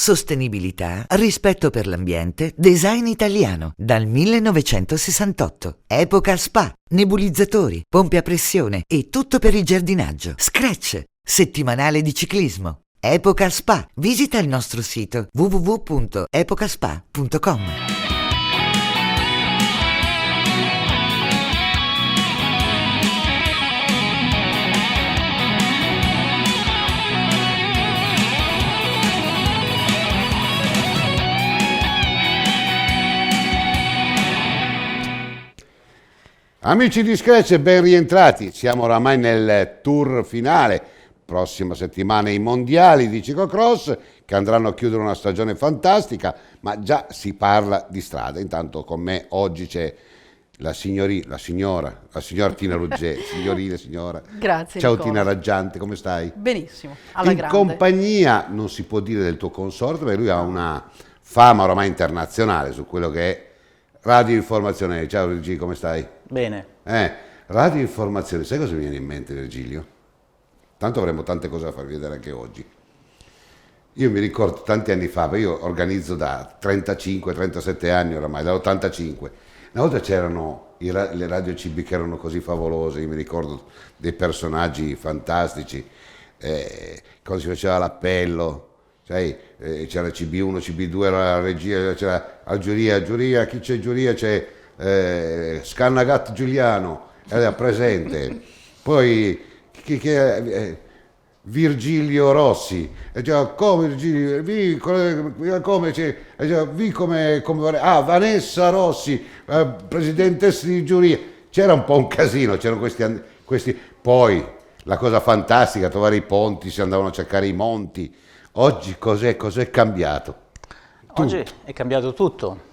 Sostenibilità, rispetto per l'ambiente, design italiano, dal 1968. Epoca Spa, nebulizzatori, pompe a pressione e tutto per il giardinaggio. Scratch, settimanale di ciclismo. Epoca Spa. Visita il nostro sito www.epocaspa.com. Amici di Scratch, ben rientrati. Siamo oramai nel tour finale. Prossima settimana i mondiali di ciclocross che andranno a chiudere una stagione fantastica, ma già si parla di strada. Intanto con me oggi c'è la signora Tina Ruggeri, signorile signora. Grazie. Ciao Nicola. Tina Raggiante, come stai? Benissimo, alla In grande. compagnia, non si può dire del tuo consorte, perché lui ha una fama oramai internazionale su quello che è Radio Informazione. Ciao Virgilio, come stai? Bene. Radio Informazione, sai cosa mi viene in mente, Virgilio? Tanto avremo tante cose da farvi vedere anche oggi. Io mi ricordo tanti anni fa, io organizzo da 35-37 anni oramai, dall'85. Una volta c'erano le radio CB che erano così favolose, io mi ricordo dei personaggi fantastici, quando si faceva l'appello, sai, c'era CB1, CB2, era la regia, c'era giuria, chi c'è giuria? C'è Scannagat Giuliano, era presente, poi Virgilio Rossi, come Virgilio, come c'è, Vanessa Rossi, presidentessa di giuria, c'era un po' un casino, c'erano questi, poi la cosa fantastica, trovare i ponti, si andavano a cercare i monti. Oggi cos'è cambiato? Oggi è cambiato tutto.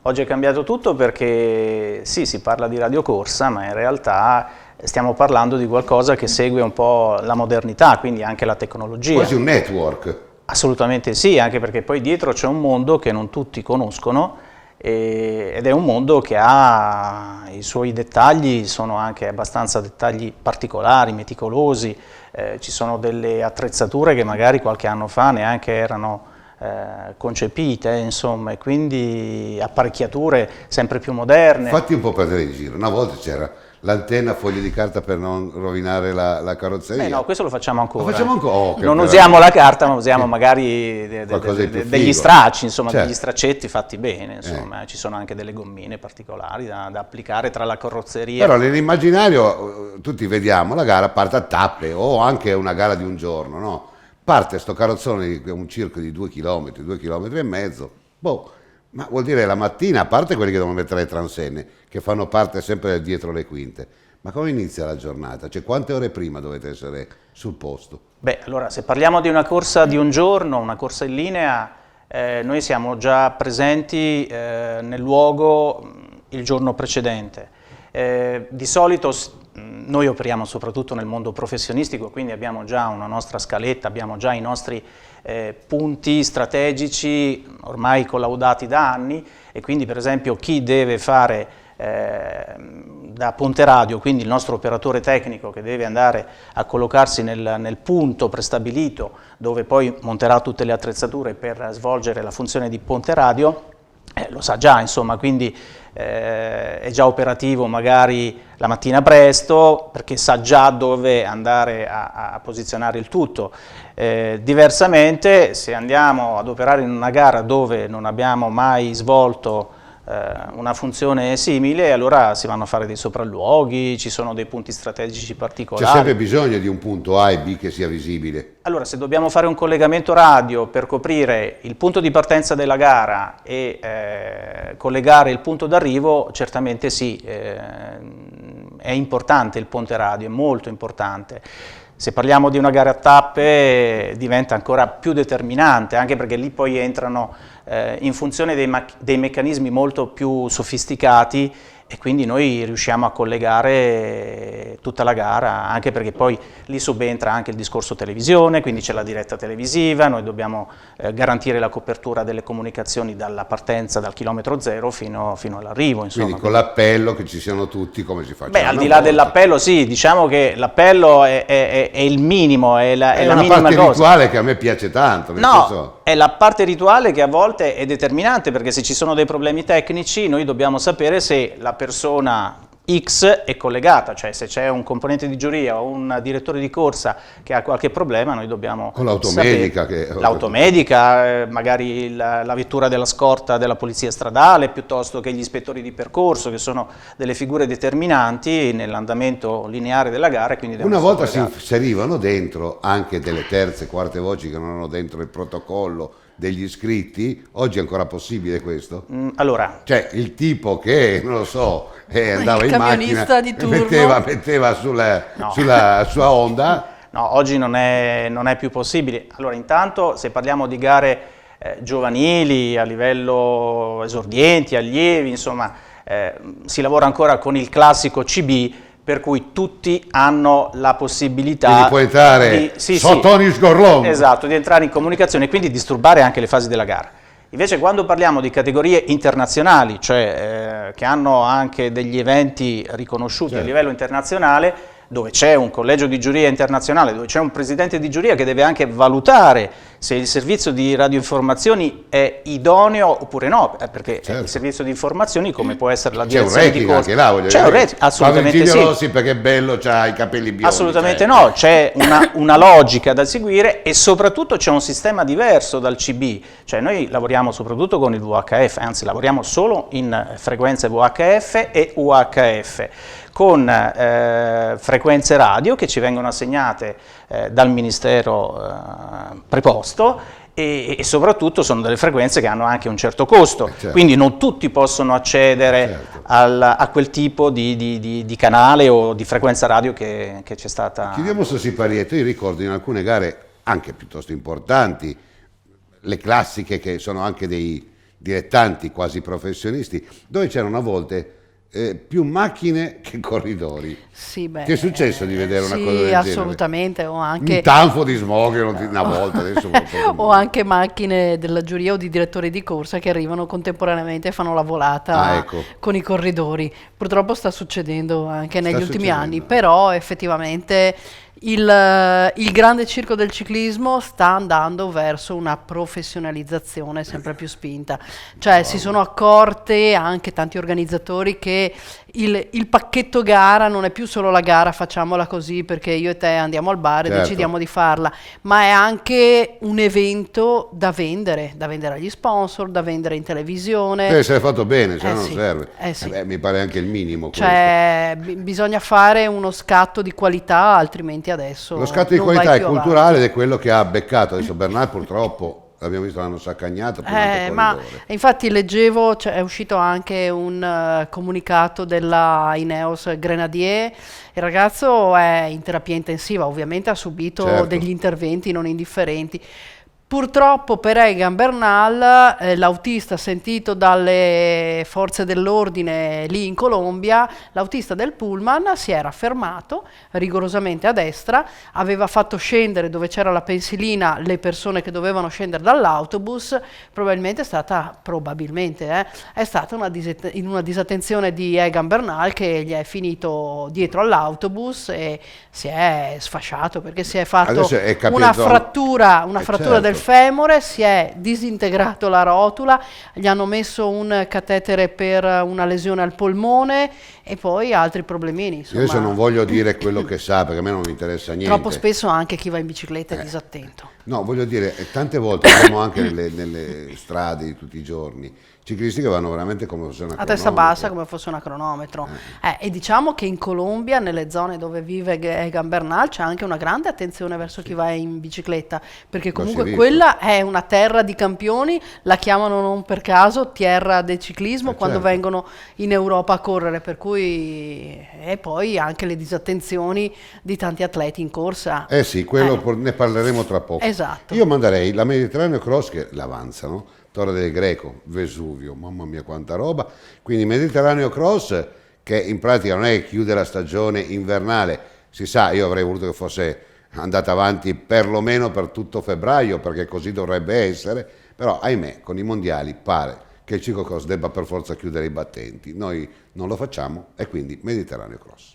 Oggi è cambiato tutto perché sì, si parla di radiocorsa, ma in realtà stiamo parlando di qualcosa che segue un po' la modernità, quindi anche la tecnologia. Quasi un network. Assolutamente sì, anche perché poi dietro c'è un mondo che non tutti conoscono ed è un mondo che ha i suoi dettagli, sono anche abbastanza dettagli particolari, meticolosi, ci sono delle attrezzature che magari qualche anno fa neanche erano concepite, insomma, e quindi apparecchiature sempre più moderne. Fatti un po' prendere in giro, una volta c'era l'antenna a foglie di carta per non rovinare la carrozzeria. No, questo lo facciamo ancora. Lo facciamo ancora? Oh, non usiamo la carta, ma usiamo magari degli stracci, insomma, certo. Degli straccetti fatti bene, insomma, ci sono anche delle gommine particolari da applicare tra la carrozzeria. Però nell'immaginario tutti vediamo la gara parte a tappe o anche una gara di un giorno, no? Parte sto carrozzone di un circo di 2 km, 2 km e mezzo, ma vuol dire la mattina, a parte quelli che devono mettere le transenne, che fanno parte sempre dietro le quinte, ma come inizia la giornata? Cioè quante ore prima dovete essere sul posto? Beh, allora se parliamo di una corsa di un giorno, una corsa in linea, noi siamo già presenti nel luogo il giorno precedente. Di solito noi operiamo soprattutto nel mondo professionistico, quindi abbiamo già una nostra scaletta, abbiamo già i nostri punti strategici ormai collaudati da anni e quindi per esempio chi deve fare da Ponte Radio, quindi il nostro operatore tecnico che deve andare a collocarsi nel punto prestabilito dove poi monterà tutte le attrezzature per svolgere la funzione di Ponte Radio, lo sa già, insomma, quindi è già operativo magari la mattina presto perché sa già dove andare a posizionare il tutto. Diversamente, se andiamo ad operare in una gara dove non abbiamo mai svolto una funzione simile, allora si vanno a fare dei sopralluoghi, ci sono dei punti strategici particolari. C'è sempre bisogno di un punto A e B che sia visibile. Allora, se dobbiamo fare un collegamento radio per coprire il punto di partenza della gara e collegare il punto d'arrivo, certamente sì, è importante il ponte radio, è molto importante. Se parliamo di una gara a tappe diventa ancora più determinante, anche perché lì poi entrano in funzione dei meccanismi molto più sofisticati e quindi noi riusciamo a collegare tutta la gara, anche perché poi lì subentra anche il discorso televisione, quindi c'è la diretta televisiva, noi dobbiamo garantire la copertura delle comunicazioni dalla partenza, dal chilometro zero fino all'arrivo. Quindi con l'appello che ci siano tutti, come si fa? Beh, al di là dell'appello, sì, diciamo che l'appello è il minimo, è la minima parte cosa. rituale che a me piace tanto. Nel senso... è la parte rituale che a volte è determinante, perché se ci sono dei problemi tecnici noi dobbiamo sapere se la persona X è collegata, cioè se c'è un componente di giuria o un direttore di corsa che ha qualche problema, noi dobbiamo con l'automedica l'automedica, magari la vettura della scorta della polizia stradale, piuttosto che gli ispettori di percorso, che sono delle figure determinanti nell'andamento lineare della gara. Quindi una volta si inserivano dentro anche delle terze, quarte voci che non erano dentro il protocollo degli iscritti. Oggi è ancora possibile questo? Allora, cioè il tipo che, non lo so, andava in macchina di turno. metteva sulla sua Honda. No, oggi non è più possibile. Allora, intanto, se parliamo di gare giovanili, a livello esordienti, allievi, insomma, si lavora ancora con il classico CB, per cui tutti hanno la possibilità quindi può entrare sotto ogni sgorlone. Esatto, di entrare in comunicazione e quindi disturbare anche le fasi della gara. Invece quando parliamo di categorie internazionali, cioè che hanno anche degli eventi riconosciuti a livello internazionale, dove c'è un collegio di giuria internazionale, dove c'è un presidente di giuria che deve anche valutare se il servizio di radioinformazioni è idoneo oppure no, perché il servizio di informazioni, come può essere la direzione di corsa, anche là, voglio c'è un rating, assolutamente sì. Rossi perché è bello, c'ha i capelli biondi. Assolutamente no, c'è una logica da seguire e soprattutto c'è un sistema diverso dal CB, cioè noi lavoriamo soprattutto con il VHF, anzi lavoriamo solo in frequenze VHF e UHF, con frequenze radio che ci vengono assegnate dal Ministero preposto e soprattutto sono delle frequenze che hanno anche un certo costo, quindi non tutti possono accedere a quel tipo di canale o di frequenza radio che c'è stata. Chiudiamo su Siparietto. Io ricordo in alcune gare anche piuttosto importanti, le classiche che sono anche dei dilettanti quasi professionisti, dove c'erano a volte più macchine che corridori. Sì, beh, che è successo di vedere una cosa del genere? Sì, assolutamente. O anche... un tanfo di smog una volta. Adesso o anche macchine della giuria o di direttori di corsa che arrivano contemporaneamente e fanno la volata con i corridori. Purtroppo sta succedendo anche negli ultimi anni, però effettivamente il grande circo del ciclismo sta andando verso una professionalizzazione sempre più spinta, cioè si sono accorte anche tanti organizzatori che il pacchetto gara non è più solo la gara, facciamola così perché io e te andiamo al bar e decidiamo di farla, ma è anche un evento da vendere agli sponsor, da vendere in televisione. Deve essere fatto bene, se no non serve. Mi pare anche il minimo. Cioè, bisogna fare uno scatto di qualità, altrimenti adesso lo scatto di qualità è culturale ed è quello che ha beccato adesso Bernal, purtroppo. L'abbiamo visto, l'hanno saccagnato. Ma infatti leggevo, è uscito anche un comunicato della Ineos Grenadier. Il ragazzo è in terapia intensiva, ovviamente ha subito degli interventi non indifferenti. Purtroppo per Egan Bernal, l'autista sentito dalle forze dell'ordine lì in Colombia, l'autista del pullman si era fermato rigorosamente a destra, aveva fatto scendere dove c'era la pensilina le persone che dovevano scendere dall'autobus, probabilmente è stata una disattenzione di Egan Bernal che gli è finito dietro all'autobus e si è sfasciato perché si è fatto una frattura del femore, si è disintegrato la rotula, gli hanno messo un catetere per una lesione al polmone e poi altri problemini. Insomma. Io adesso non voglio dire quello che sa, perché a me non mi interessa niente. Troppo spesso anche chi va in bicicletta è disattento. No, voglio dire, tante volte vediamo anche nelle strade di tutti i giorni ciclisti che vanno veramente come fosse una cronometro. A testa bassa come fosse una cronometro. E diciamo che in Colombia, nelle zone dove vive Egan Bernal, c'è anche una grande attenzione verso chi va in bicicletta, perché comunque quella è una terra di campioni, la chiamano non per caso terra del ciclismo quando vengono in Europa a correre, per cui e poi anche le disattenzioni di tanti atleti in corsa. Quello ne parleremo tra poco. Esatto. Io manderei la Mediterraneo Cross che l'avanzano, Torre del Greco, Vesuvio, mamma mia quanta roba, quindi Mediterraneo Cross che in pratica non è che chiude la stagione invernale, si sa, io avrei voluto che fosse andata avanti perlomeno per tutto febbraio, perché così dovrebbe essere, però ahimè con i mondiali pare che il ciclocross debba per forza chiudere i battenti. Noi non lo facciamo e quindi Mediterraneo Cross.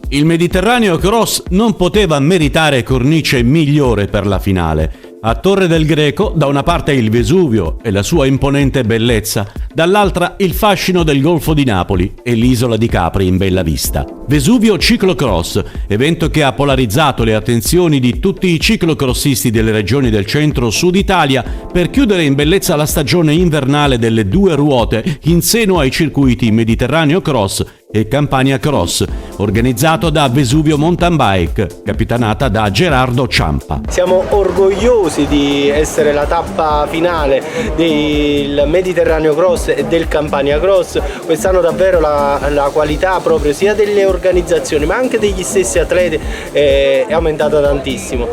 Il Mediterraneo Cross non poteva meritare cornice migliore per la finale. A Torre del Greco, da una parte il Vesuvio e la sua imponente bellezza, dall'altra il fascino del Golfo di Napoli e l'isola di Capri in bella vista. Vesuvio Ciclocross, evento che ha polarizzato le attenzioni di tutti i ciclocrossisti delle regioni del centro-sud Italia per chiudere in bellezza la stagione invernale delle due ruote in seno ai circuiti Mediterraneo Cross e Campania Cross, organizzato da Vesuvio Mountain Bike, capitanata da Gerardo Ciampa. Siamo orgogliosi di essere la tappa finale del Mediterraneo Cross e del Campania Cross. Quest'anno davvero la qualità proprio sia delle organizzazioni ma anche degli stessi atleti è aumentata tantissimo.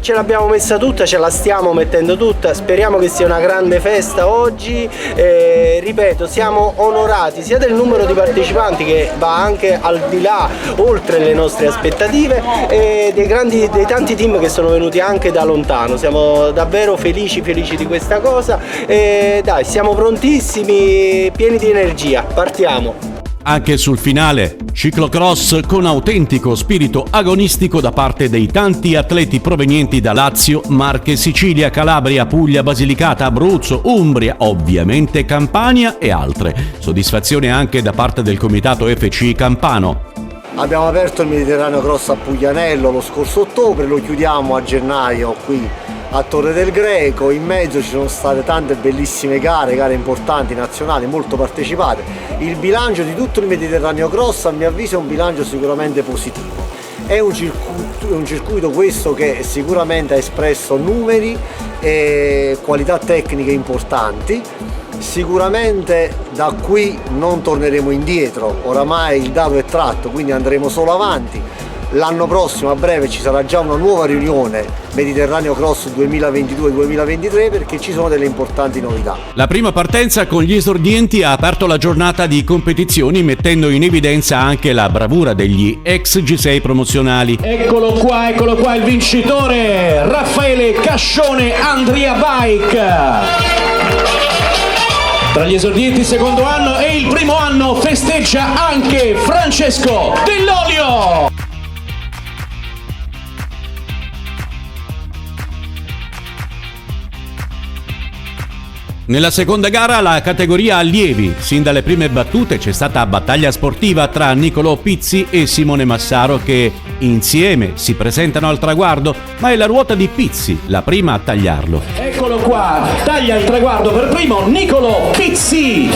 Ce l'abbiamo messa tutta, ce la stiamo mettendo tutta, speriamo che sia una grande festa oggi. Ripeto, siamo onorati sia del numero di partecipanti che va anche al di là, oltre le nostre aspettative, e dei tanti team che sono venuti anche da lontano. Siamo davvero felici di questa cosa e dai, siamo prontissimi, pieni di energia, partiamo. Anche sul finale, ciclocross con autentico spirito agonistico da parte dei tanti atleti provenienti da Lazio, Marche, Sicilia, Calabria, Puglia, Basilicata, Abruzzo, Umbria, ovviamente Campania e altre. Soddisfazione anche da parte del comitato FC Campano. Abbiamo aperto il Mediterraneo Cross a Puglianello lo scorso ottobre, lo chiudiamo a gennaio qui a Torre del Greco. In mezzo ci sono state tante bellissime gare importanti, nazionali, molto partecipate. Il bilancio di tutto il Mediterraneo Cross a mio avviso è un bilancio sicuramente positivo. È un circuito questo che sicuramente ha espresso numeri e qualità tecniche importanti. Sicuramente da qui non torneremo indietro, oramai il dato è tratto, quindi andremo solo avanti. L'anno prossimo a breve ci sarà già una nuova riunione Mediterraneo Cross 2022-2023 perché ci sono delle importanti novità. La prima partenza con gli esordienti ha aperto la giornata di competizioni mettendo in evidenza anche la bravura degli ex G6 promozionali. Eccolo qua il vincitore, Raffaele Cascione Andria Bike. Tra gli esordienti secondo anno e il primo anno festeggia anche Francesco Dell'Olio. Nella seconda gara la categoria allievi, sin dalle prime battute c'è stata battaglia sportiva tra Nicolò Pizzi e Simone Massaro che insieme si presentano al traguardo, ma è la ruota di Pizzi la prima a tagliarlo. Eccolo qua, taglia il traguardo per primo Nicolò Pizzi.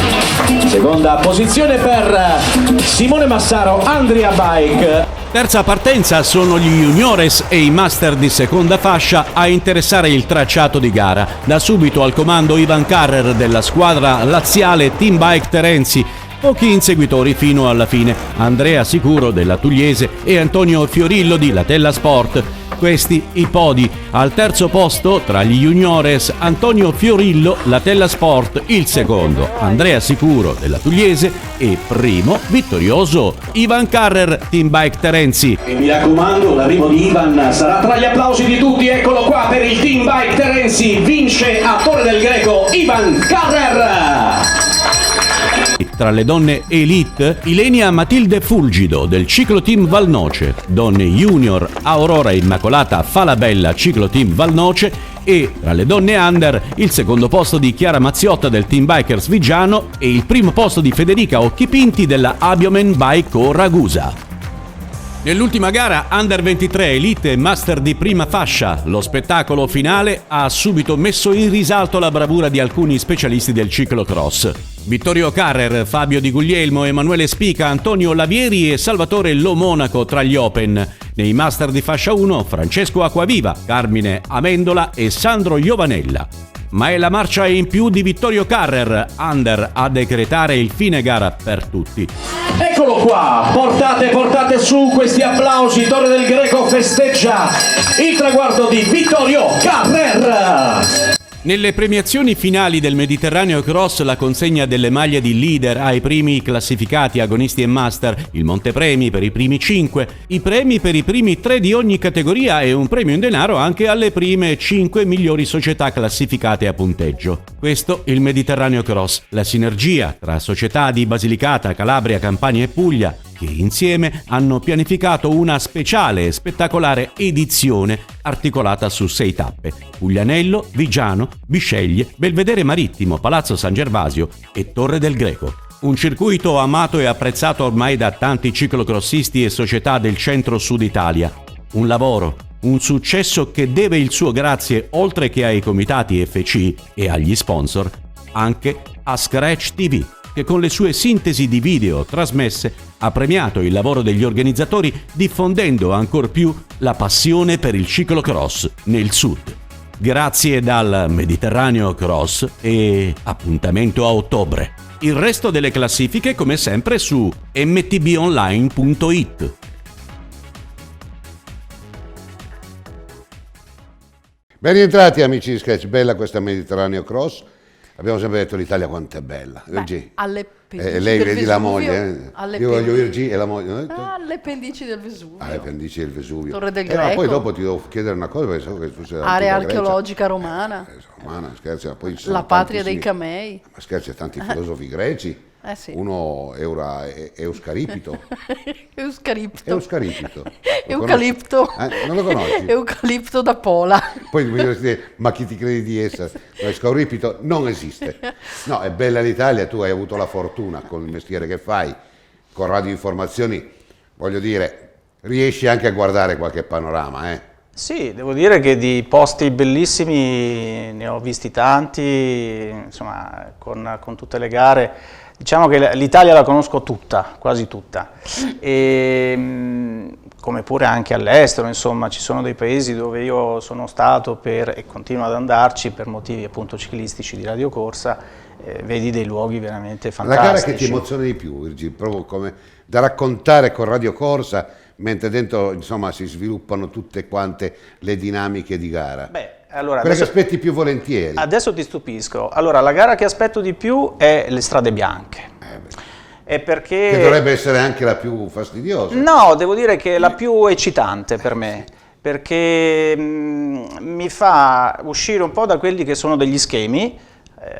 Seconda posizione per Simone Massaro Andria Bike. Terza partenza sono gli juniores e i master di seconda fascia a interessare il tracciato di gara. Da subito al comando Ivan Carrer della squadra laziale Team Bike Terenzi. Pochi inseguitori fino alla fine, Andrea Sicuro della Tugliese e Antonio Fiorillo di Latella Sport. Questi i podi. Al terzo posto tra gli juniores Antonio Fiorillo, Latella Sport il secondo, Andrea Sicuro della Tugliese e primo vittorioso Ivan Carrer Team Bike Terenzi. E mi raccomando, l'arrivo di Ivan sarà tra gli applausi di tutti. Eccolo qua per il Team Bike Terenzi, vince a Torre del Greco Ivan Carrer. Tra le donne elite, Ilenia Matilde Fulgido del Cicloteam Valnoce, donne junior Aurora Immacolata Falabella Cicloteam Valnoce e tra le donne under il secondo posto di Chiara Mazziotta del Team Bikers Vigiano e il primo posto di Federica Occhipinti della Abiomen Bike Ragusa. Nell'ultima gara Under 23 Elite e Master di prima fascia, lo spettacolo finale ha subito messo in risalto la bravura di alcuni specialisti del ciclocross. Vittorio Carrer, Fabio Di Guglielmo, Emanuele Spica, Antonio Lavieri e Salvatore Lo Monaco tra gli Open. Nei Master di fascia 1 Francesco Acquaviva, Carmine Amendola e Sandro Iovanella. Ma è la marcia in più di Vittorio Carrer, Under, a decretare il fine gara per tutti. Eccolo qua, portate su questi applausi, Torre del Greco festeggia il traguardo di Vittorio Carrer. Nelle premiazioni finali del Mediterraneo Cross la consegna delle maglie di leader ai primi classificati agonisti e master, il montepremi per i primi 5, i premi per i primi 3 di ogni categoria e un premio in denaro anche alle prime 5 migliori società classificate a punteggio. Questo il Mediterraneo Cross, la sinergia tra società di Basilicata, Calabria, Campania e Puglia, che insieme hanno pianificato una speciale e spettacolare edizione articolata su 6 tappe: Puglianello, Vigiano, Bisceglie, Belvedere Marittimo, Palazzo San Gervasio e Torre del Greco. Un circuito amato e apprezzato ormai da tanti ciclocrossisti e società del centro-sud Italia. Un lavoro, un successo che deve il suo grazie, oltre che ai comitati FC e agli sponsor, anche a Scratch TV, che con le sue sintesi di video trasmesse ha premiato il lavoro degli organizzatori diffondendo ancor più la passione per il ciclocross nel sud. Grazie dal Mediterraneo Cross e appuntamento a ottobre. Il resto delle classifiche come sempre su mtbonline.it. Ben rientrati amici di Scratch, bella questa Mediterraneo Cross. Abbiamo sempre detto l'Italia quanto è bella. Beh, alle pendici lei del vedi Vesuvio, la moglie, Io voglio Virgi e la moglie. Alle pendici del Vesuvio. Alle pendici del Vesuvio. Torre del Greco. Ma poi dopo ti devo chiedere una cosa, perché so che tu sei Area archeologica romana. Romana, scherzi, ma poi la patria dei camei. Ma scherzi, tanti filosofi greci. Sì. Uno Euscaripito. Eucalipto. Non lo conosci? Eucalipto da Pola. Poi mi direte, ma chi ti credi di essere? Euscaripito non esiste. No, è bella l'Italia, tu hai avuto la fortuna con il mestiere che fai, con Radio Informazioni, voglio dire, riesci anche a guardare qualche panorama, Sì, devo dire che di posti bellissimi ne ho visti tanti, insomma, con tutte le gare. Diciamo che l'Italia la conosco tutta, quasi tutta, e come pure anche all'estero, insomma, ci sono dei paesi dove io sono stato e continuo ad andarci per motivi appunto ciclistici di radiocorsa, vedi dei luoghi veramente fantastici. La gara che ti emoziona di più, Virgil, proprio come da raccontare con radiocorsa, mentre dentro insomma si sviluppano tutte quante le dinamiche di gara? Allora, quelle che aspetti più volentieri. Adesso ti stupisco. Allora, la gara che aspetto di più è le strade bianche. È perché... Che dovrebbe essere anche la più fastidiosa. No, devo dire che è la più eccitante per me, perché mi fa uscire un po' da quelli che sono degli schemi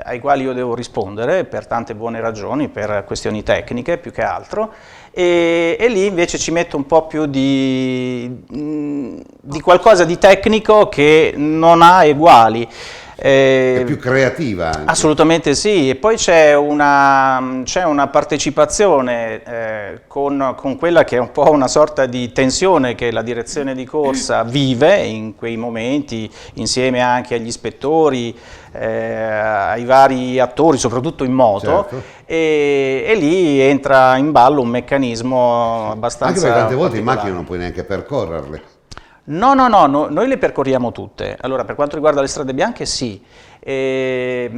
ai quali io devo rispondere per tante buone ragioni, per questioni tecniche più che altro, e lì invece ci metto un po' più di qualcosa di tecnico che non ha eguali. È più creativa anche. Assolutamente sì, e poi c'è una partecipazione con quella che è un po' una sorta di tensione che la direzione di corsa vive in quei momenti, insieme anche agli ispettori, ai vari attori, soprattutto in moto, certo. e lì entra in ballo un meccanismo abbastanza anche perché tante volte in macchina non puoi neanche percorrerle. No, noi le percorriamo tutte. Allora, per quanto riguarda le strade bianche, sì. Le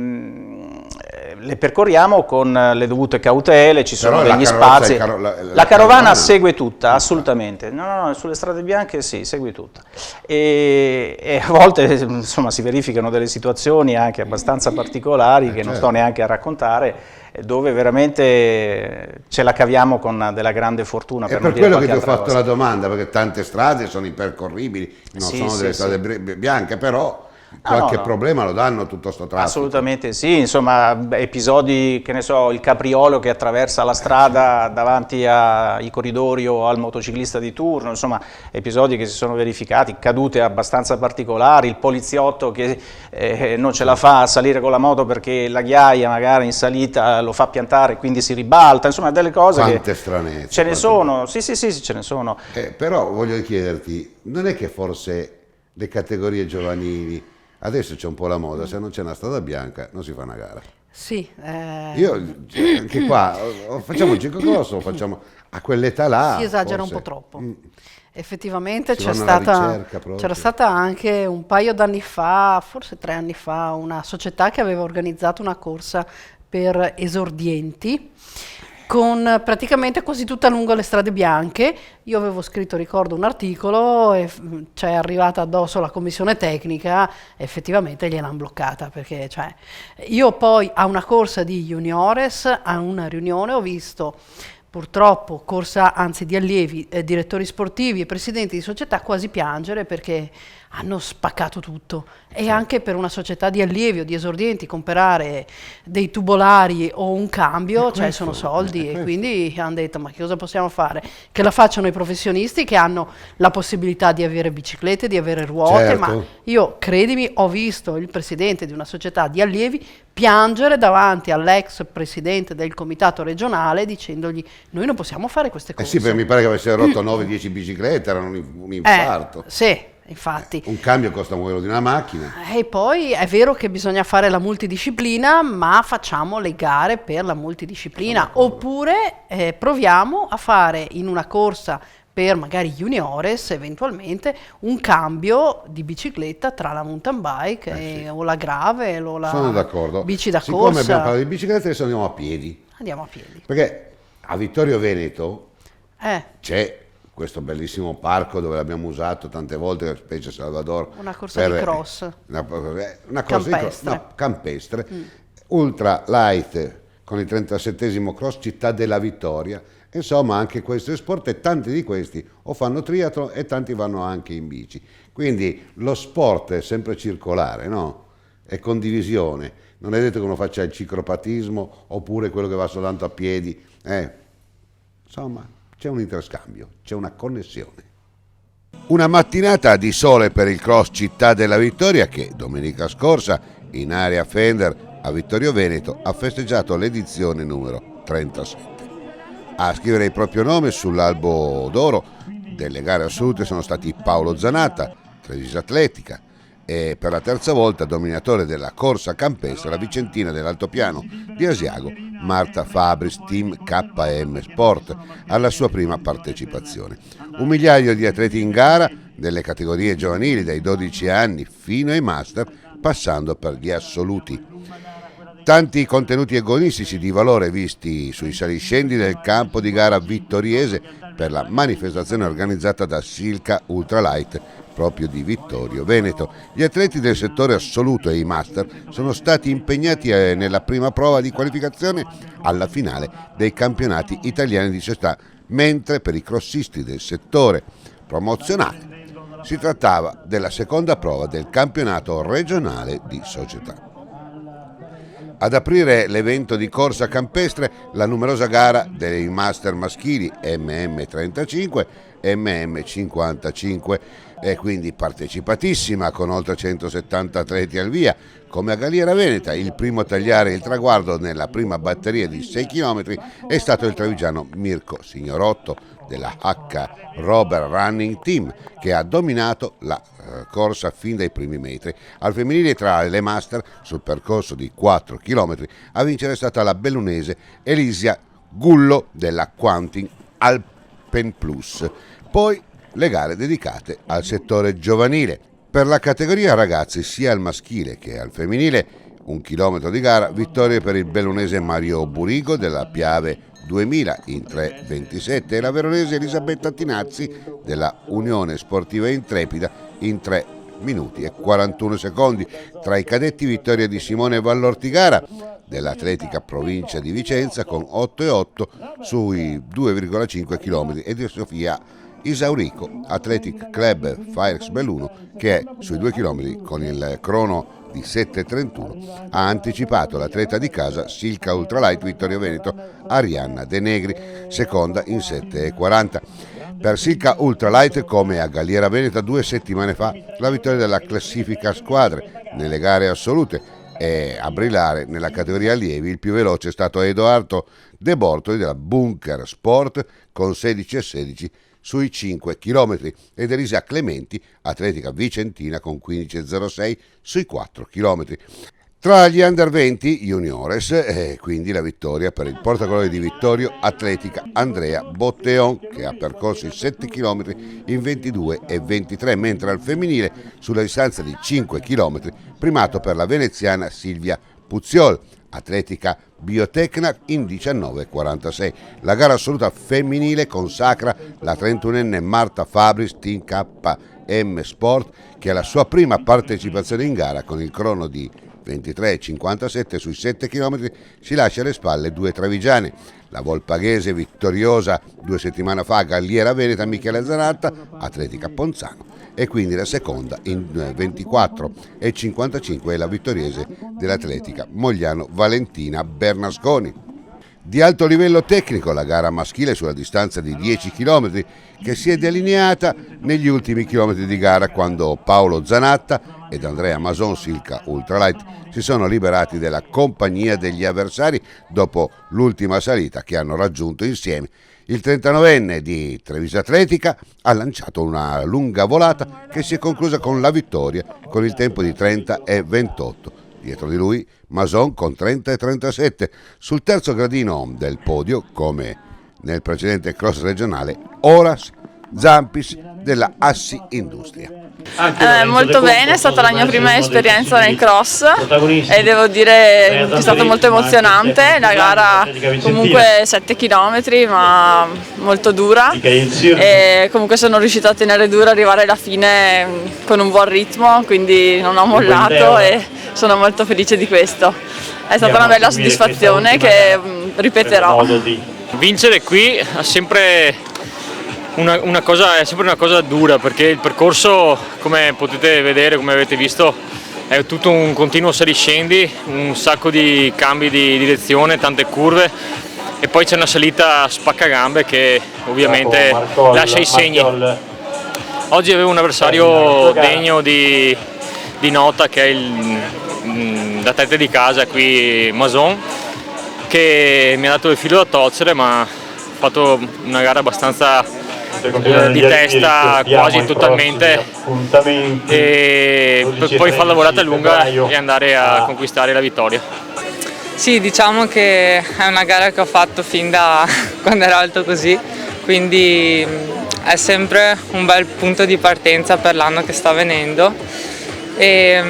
percorriamo con le dovute cautele, ci sono degli spazi. La carovana segue tutta, assolutamente. No, sulle strade bianche sì, segue tutta. E a volte insomma si verificano delle situazioni anche abbastanza particolari che non sto neanche a raccontare, dove veramente ce la caviamo con della grande fortuna. È per quello che ti ho fatto la domanda, perché tante strade sono impercorribili, non sono delle strade bianche, però qualche problema lo danno tutto sto traffico? Assolutamente sì, insomma episodi, che ne so, il capriolo che attraversa la strada davanti ai corridori o al motociclista di turno, insomma episodi che si sono verificati, cadute abbastanza particolari, il poliziotto che non ce la fa a salire con la moto perché la ghiaia magari in salita lo fa piantare e quindi si ribalta, insomma delle cose quante stranezze. Ce ne sono, sì, ce ne sono. Però voglio chiederti, non è che forse le categorie giovanili, adesso c'è un po' la moda, se non c'è una strada bianca non si fa una gara. Sì. Io anche qua facciamo il ciclocross, facciamo a quell'età là. Si esagera un po' troppo. Effettivamente c'era stata anche un paio d'anni fa, forse 3 anni fa, una società che aveva organizzato una corsa per esordienti con praticamente quasi tutta lungo le strade bianche. Io avevo scritto, ricordo, un articolo e c'è arrivata addosso la commissione tecnica, effettivamente gliel'hanno bloccata, perché io poi a una corsa di juniores, a una riunione, ho visto purtroppo di allievi, direttori sportivi e presidenti di società quasi piangere perché hanno spaccato tutto. E anche per una società di allievi o di esordienti comprare dei tubolari o un cambio, sono soldi, e quindi hanno detto: ma che cosa possiamo fare? Che la facciano i professionisti che hanno la possibilità di avere biciclette, di avere ruote, ma io, credimi, ho visto il presidente di una società di allievi piangere davanti all'ex presidente del comitato regionale dicendogli: noi non possiamo fare queste cose. Sì, perché mi pare che avessero rotto 9-10 biciclette, erano un infarto. Sì. Infatti. Un cambio costa quello di una macchina. E poi è vero che bisogna fare la multidisciplina, ma facciamo le gare per la multidisciplina, oppure proviamo a fare in una corsa per magari juniores eventualmente un cambio di bicicletta tra la mountain bike o la gravel o la bici da corsa. Siccome abbiamo parlato di biciclette, adesso andiamo a piedi. Perché a Vittorio Veneto c'è questo bellissimo parco dove l'abbiamo usato tante volte, specie Salvador. Una corsa di cross. Una corsa campestre. Campestre. Ultra light con il 37esimo cross Città della Vittoria. Insomma, anche questo è sport e tanti di questi o fanno triathlon e tanti vanno anche in bici. Quindi lo sport è sempre circolare, no? È condivisione. Non è detto che uno faccia il ciclopatismo oppure quello che va soltanto a piedi. Insomma, c'è un interscambio, c'è una connessione. Una mattinata di sole per il cross Città della Vittoria che domenica scorsa in area Fender a Vittorio Veneto ha festeggiato l'edizione numero 37. A scrivere il proprio nome sull'albo d'oro delle gare assolute sono stati Paolo Zanatta, Treviso Atletica, e per la terza volta dominatore della corsa campestre la vicentina dell'altopiano di Asiago, Marta Fabris, team KM Sport, alla sua prima partecipazione. 1 migliaio di atleti in gara delle categorie giovanili dai 12 anni fino ai master, passando per gli assoluti. Tanti contenuti agonistici di valore visti sui saliscendi del campo di gara vittoriese per la manifestazione organizzata da Silca Ultralight proprio di Vittorio Veneto. Gli atleti del settore assoluto e i master sono stati impegnati nella prima prova di qualificazione alla finale dei campionati italiani di città, mentre per i crossisti del settore promozionale si trattava della seconda prova del campionato regionale di società. Ad aprire l'evento di corsa campestre la numerosa gara dei master maschili MM35 e MM55, e quindi partecipatissima con oltre 170 atleti al via. Come a Galliera Veneta, il primo a tagliare il traguardo nella prima batteria di 6 km è stato il trevigiano Mirko Signorotto della H Robert Running Team, che ha dominato la corsa fin dai primi metri. Al femminile tra le master sul percorso di 4 km a vincere è stata la bellunese Elisia Gullo della Quanting Alpen Plus. Poi le gare dedicate al settore giovanile. Per la categoria ragazzi, sia al maschile che al femminile, 1 chilometro di gara, vittorie per il bellunese Mario Burigo della Piave 2000 in 3:27 e la veronese Elisabetta Tinazzi della Unione Sportiva Intrepida in 3 minuti e 41 secondi. Tra i cadetti vittoria di Simone Vallortigara dell'Atletica Provincia di Vicenza con 8,8 sui 2,5 km e di Sofia Isaurico Athletic Club Firex Belluno, che è sui 2 km con il crono di 7.31, ha anticipato l'atleta di casa Silca Ultralight Vittorio Veneto Arianna De Negri, seconda in 7.40. Per Silca Ultralight, come a Galliera Veneta 2 settimane fa, la vittoria della classifica squadre nelle gare assolute, e a brillare nella categoria allievi il più veloce è stato Edoardo De Bortoli della Bunker Sport con 16.16 sui 5 km ed Elisa Clementi, atletica vicentina, con 15.06 sui 4 km. Tra gli under 20 juniores, quindi la vittoria per il portacolore di Vittorio Atletica Andrea Botteon, che ha percorso i 7 km in 22 e 23, mentre al femminile sulla distanza di 5 km primato per la veneziana Silvia Puzziol, atletica biotecna, in 19.46. La gara assoluta femminile consacra la 31enne Marta Fabris Team KM Sport, che ha la sua prima partecipazione in gara con il crono di 23,57 sui 7 km, si lascia alle spalle 2 trevigiane. La volpaghese vittoriosa 2 settimane fa a Galliera Veneta Michele Zanatta, atletica Ponzano, e quindi la seconda in 24,55 è la vittoriese dell'atletica Mogliano Valentina Bernasconi. Di alto livello tecnico la gara maschile sulla distanza di 10 km, che si è delineata negli ultimi chilometri di gara, quando Paolo Zanatta ed Andrea Mason Silca Ultralight si sono liberati della compagnia degli avversari dopo l'ultima salita che hanno raggiunto insieme. Il 39enne di Treviso Atletica ha lanciato una lunga volata che si è conclusa con la vittoria con il tempo di 30,28. Dietro di lui Mason con 30,37. Sul terzo gradino del podio, come nel precedente cross regionale, Oras Zampis della Assi Industria. Molto bene, è stata la mia prima esperienza nel cross e devo dire che è stato molto emozionante. La gara comunque 7 km ma molto dura, e comunque sono riuscita a tenere duro, arrivare alla fine con un buon ritmo, quindi non ho mollato e sono molto felice di questo. È stata una bella soddisfazione che ripeterò. Vincere qui è sempre una cosa dura, perché il percorso, come potete vedere, come avete visto, è tutto un continuo saliscendi, un sacco di cambi di direzione, tante curve, e poi c'è una salita spaccagambe che ovviamente lascia i segni. Oggi avevo un avversario degno di nota, che è l'atleta di casa qui, Mason, che mi ha dato il filo da torcere, ma ha fatto una gara abbastanza di testa, quasi totalmente, e per poi fare la volata lunga e andare a conquistare la vittoria. Sì, diciamo che è una gara che ho fatto fin da quando ero alto così, quindi è sempre un bel punto di partenza per l'anno che sta venendo. E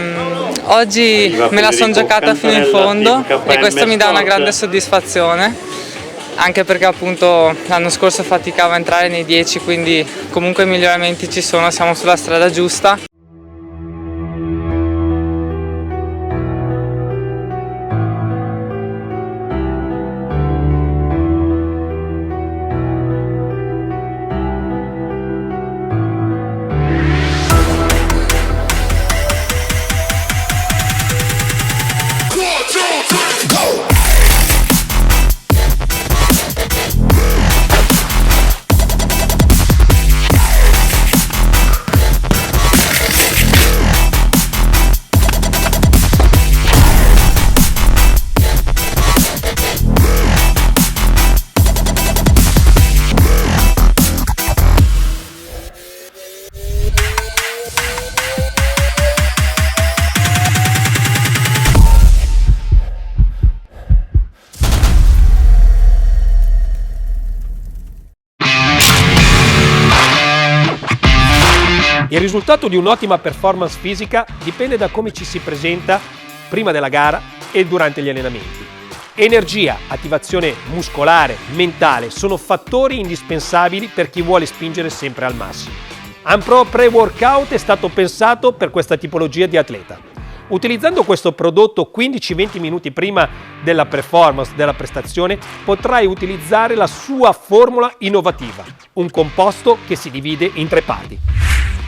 oggi me la sono giocata fino in fondo e questo mi dà una grande soddisfazione, anche perché appunto l'anno scorso faticavo a entrare nei 10, quindi comunque i miglioramenti ci sono, siamo sulla strada giusta. Il risultato di un'ottima performance fisica dipende da come ci si presenta prima della gara e durante gli allenamenti. Energia, attivazione muscolare, mentale sono fattori indispensabili per chi vuole spingere sempre al massimo. Ampro Pre-Workout è stato pensato per questa tipologia di atleta. Utilizzando questo prodotto 15-20 minuti prima della performance, della prestazione, potrai utilizzare la sua formula innovativa, un composto che si divide in 3 parti.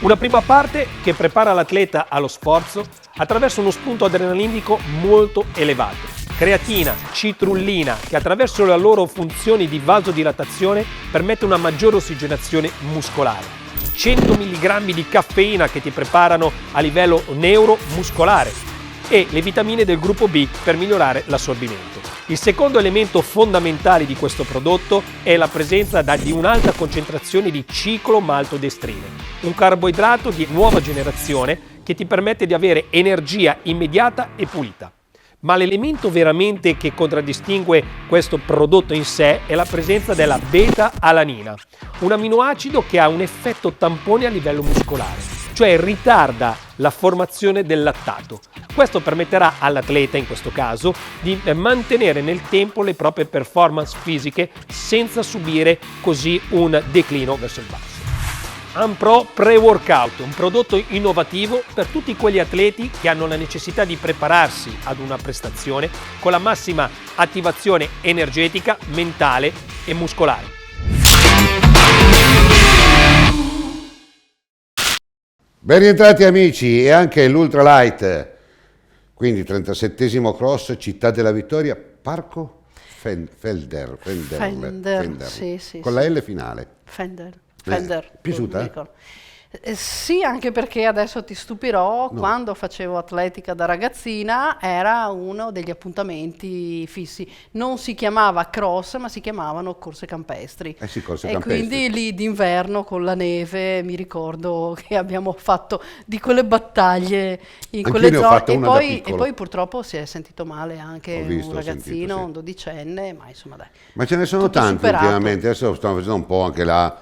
Una prima parte che prepara l'atleta allo sforzo attraverso uno spunto adrenalinico molto elevato. Creatina, citrullina, che attraverso le loro funzioni di vasodilatazione permette una maggiore ossigenazione muscolare. 100 mg di caffeina che ti preparano a livello neuromuscolare e le vitamine del gruppo B per migliorare l'assorbimento. Il secondo elemento fondamentale di questo prodotto è la presenza di un'alta concentrazione di ciclomaltodestrine, un carboidrato di nuova generazione che ti permette di avere energia immediata e pulita. Ma l'elemento veramente che contraddistingue questo prodotto in sé è la presenza della beta-alanina, un aminoacido che ha un effetto tampone a livello muscolare, cioè ritarda la formazione del lattato. Questo permetterà all'atleta, in questo caso, di mantenere nel tempo le proprie performance fisiche senza subire così un declino verso il basso. Ampro Pre-Workout, un prodotto innovativo per tutti quegli atleti che hanno la necessità di prepararsi ad una prestazione con la massima attivazione energetica, mentale e muscolare. Ben rientrati amici, e anche l'Ultralight, quindi 37esimo cross, Città della Vittoria, Parco Felder, sì, con la L finale. Fender. Piaciuta? Sì, anche perché adesso ti stupirò, quando facevo atletica da ragazzina era uno degli appuntamenti fissi. Non si chiamava cross, ma si chiamavano corse campestri. Sì, corse e campestri. Quindi lì d'inverno con la neve mi ricordo che abbiamo fatto di quelle battaglie in quelle zone. E poi purtroppo si è sentito male anche un ragazzino, un dodicenne, ma insomma dai. Ma ce ne sono tanti ultimamente, adesso stanno facendo un po' anche là.